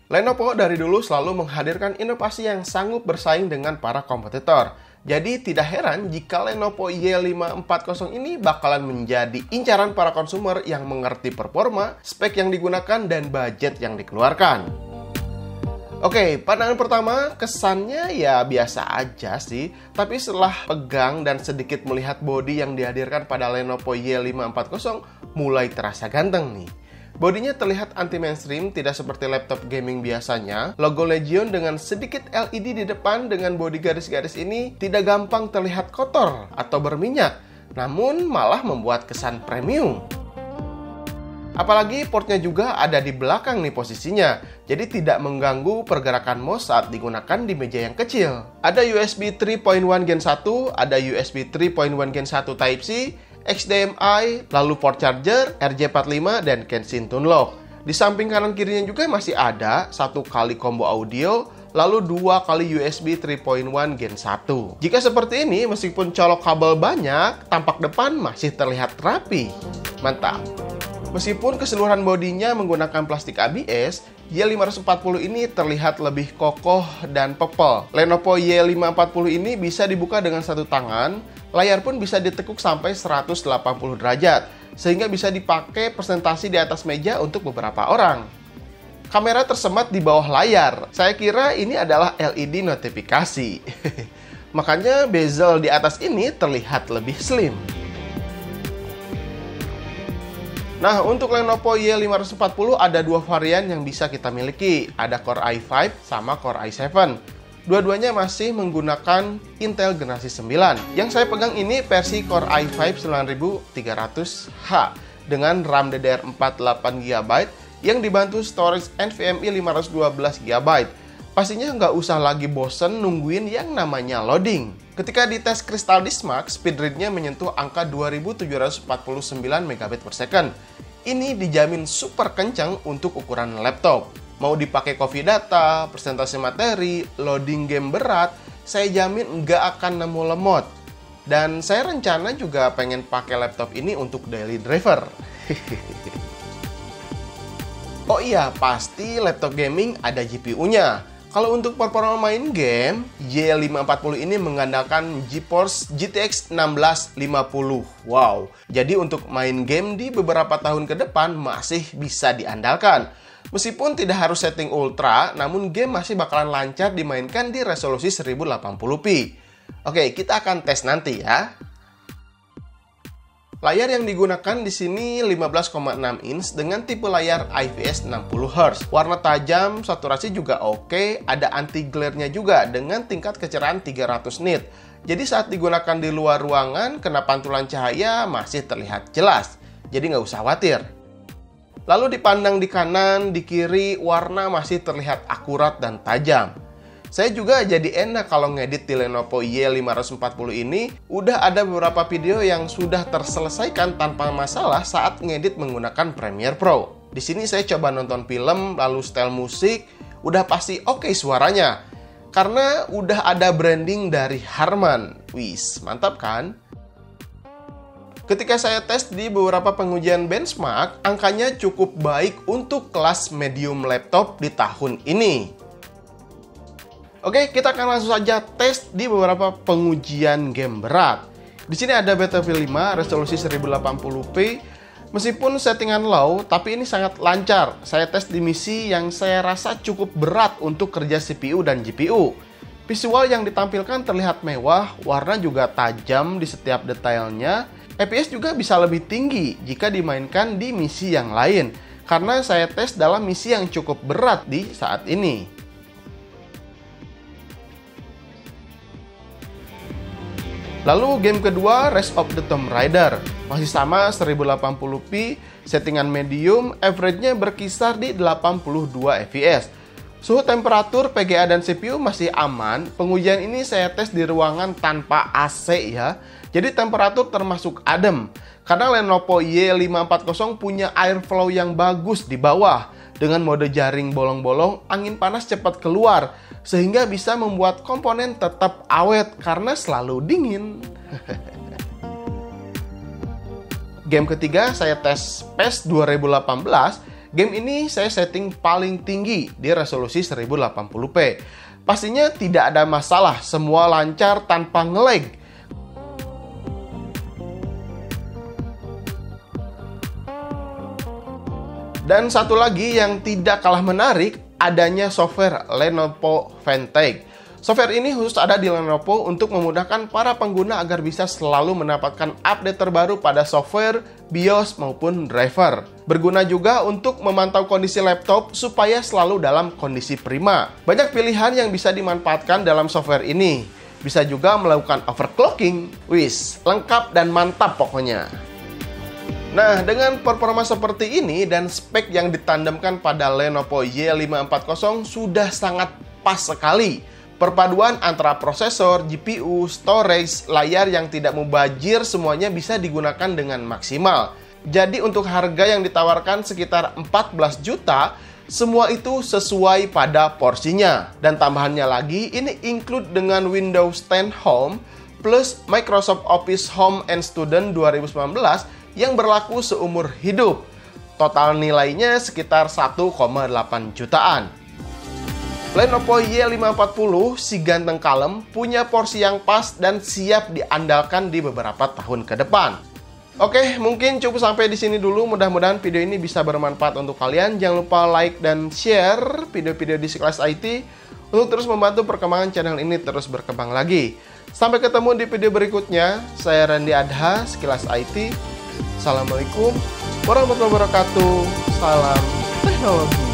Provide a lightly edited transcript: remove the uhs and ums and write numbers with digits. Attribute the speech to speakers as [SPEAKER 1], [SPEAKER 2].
[SPEAKER 1] Lenovo dari dulu selalu menghadirkan inovasi yang sanggup bersaing dengan para kompetitor. Jadi tidak heran jika Lenovo Y540 ini bakalan menjadi incaran para konsumer yang mengerti performa, spek yang digunakan, dan budget yang dikeluarkan. Oke, pandangan pertama kesannya ya biasa aja sih. Tapi setelah pegang dan sedikit melihat bodi yang dihadirkan pada Lenovo Y540, mulai terasa ganteng nih. Bodinya terlihat anti-mainstream, tidak seperti laptop gaming biasanya. Logo Legion dengan sedikit LED di depan dengan bodi garis-garis ini tidak gampang terlihat kotor atau berminyak, namun malah membuat kesan premium. Apalagi portnya juga ada di belakang nih posisinya, jadi tidak mengganggu pergerakan mouse saat digunakan di meja yang kecil. Ada USB 3.1 Gen 1, ada USB 3.1 Gen 1 Type-C, HDMI, lalu port charger, RJ45, dan Kenshin Tune Lock. Di samping kanan kirinya juga masih ada 1 kali combo audio, lalu 2 kali USB 3.1 Gen 1. Jika seperti ini, meskipun colok kabel banyak, tampak depan masih terlihat rapi. Mantap! Meskipun keseluruhan bodinya menggunakan plastik ABS, Y540 ini terlihat lebih kokoh dan pepel. Lenovo Y540 ini bisa dibuka dengan satu tangan, layar pun bisa ditekuk sampai 180 derajat, sehingga bisa dipakai presentasi di atas meja untuk beberapa orang. Kamera tersemat di bawah layar. Saya kira ini adalah LED notifikasi. Makanya bezel di atas ini terlihat lebih slim. Nah, untuk Lenovo Y540 ada dua varian yang bisa kita miliki. Ada Core i5 sama Core i7. Dua-duanya masih menggunakan Intel generasi 9. Yang saya pegang ini versi Core i5 9300H dengan RAM DDR4 8GB yang dibantu storage NVMe 512GB. Pastinya nggak usah lagi bosen nungguin yang namanya loading. Ketika dites Crystal Disk Mark, speed read-nya menyentuh angka 2749 megabit per second. Ini dijamin super kencang untuk ukuran laptop. Mau dipakai coffee data, presentasi materi, loading game berat, saya jamin nggak akan nemu lemot. Dan saya rencana juga pengen pakai laptop ini untuk daily driver. Oh iya, pasti laptop gaming ada GPU-nya. Kalau untuk performa main game, Y540 ini mengandalkan GeForce GTX 1650. Wow, jadi untuk main game di beberapa tahun ke depan masih bisa diandalkan. Meskipun tidak harus setting ultra, namun game masih bakalan lancar dimainkan di resolusi 1080p. Oke, kita akan tes nanti ya. Layar yang digunakan di sini 15,6 inch dengan tipe layar IPS 60Hz. Warna tajam, saturasi juga oke, ada anti glare-nya juga dengan tingkat kecerahan 300 nit. Jadi saat digunakan di luar ruangan, kena pantulan cahaya masih terlihat jelas. Jadi nggak usah khawatir. Lalu dipandang di kanan, di kiri, warna masih terlihat akurat dan tajam. Saya juga jadi enak kalau ngedit di Lenovo Y540 ini. Udah ada beberapa video yang sudah terselesaikan tanpa masalah saat ngedit menggunakan Premiere Pro. Di sini saya coba nonton film, lalu setel musik, udah pasti oke suaranya. Karena udah ada branding dari Harman. Wis, mantap kan? Ketika saya tes di beberapa pengujian benchmark, angkanya cukup baik untuk kelas medium laptop di tahun ini. Oke, kita akan langsung saja tes di beberapa pengujian game berat. Di sini ada Battlefield 5 resolusi 1080p. Meskipun settingan low, tapi ini sangat lancar. Saya tes di misi yang saya rasa cukup berat untuk kerja CPU dan GPU. Visual yang ditampilkan terlihat mewah, warna juga tajam di setiap detailnya. FPS juga bisa lebih tinggi jika dimainkan di misi yang lain, karena saya tes dalam misi yang cukup berat di saat ini. Lalu game kedua, Rise of the Tomb Raider. Masih sama 1080p, settingan medium, average-nya berkisar di 82 fps. Suhu temperatur, PGA, dan CPU masih aman. Pengujian ini saya tes di ruangan tanpa AC ya. Jadi temperatur termasuk adem. Karena Lenovo Y540 punya airflow yang bagus di bawah. Dengan mode jaring bolong-bolong, angin panas cepat keluar, sehingga bisa membuat komponen tetap awet karena selalu dingin. Game ketiga saya tes PES 2018. Game ini saya setting paling tinggi di resolusi 1080p. Pastinya tidak ada masalah, semua lancar tanpa nge-lag. Dan satu lagi yang tidak kalah menarik, adanya software Lenovo Vantage. Software ini khusus ada di Lenovo untuk memudahkan para pengguna agar bisa selalu mendapatkan update terbaru pada software, BIOS, maupun driver. Berguna juga untuk memantau kondisi laptop supaya selalu dalam kondisi prima. Banyak pilihan yang bisa dimanfaatkan dalam software ini. Bisa juga melakukan overclocking. Wis, lengkap dan mantap pokoknya. Nah, dengan performa seperti ini dan spek yang ditandemkan pada Lenovo Y540 sudah sangat pas sekali. Perpaduan antara prosesor, GPU, storage, layar yang tidak mubazir semuanya bisa digunakan dengan maksimal. Jadi untuk harga yang ditawarkan sekitar 14 juta, semua itu sesuai pada porsinya. Dan tambahannya lagi, ini include dengan Windows 10 Home plus Microsoft Office Home and Student 2019 yang berlaku seumur hidup. Total nilainya sekitar 1,8 jutaan. Lenovo Y540 si ganteng kalem punya porsi yang pas dan siap diandalkan di beberapa tahun ke depan. Oke, mungkin cukup sampai di sini dulu. Mudah-mudahan video ini bisa bermanfaat untuk kalian. Jangan lupa like dan share video-video di Sekelas IT untuk terus membantu perkembangan channel ini terus berkembang lagi. Sampai ketemu di video berikutnya. Saya Randy Adha, Sekelas IT. Assalamualaikum warahmatullahi wabarakatuh. Salam teknologi.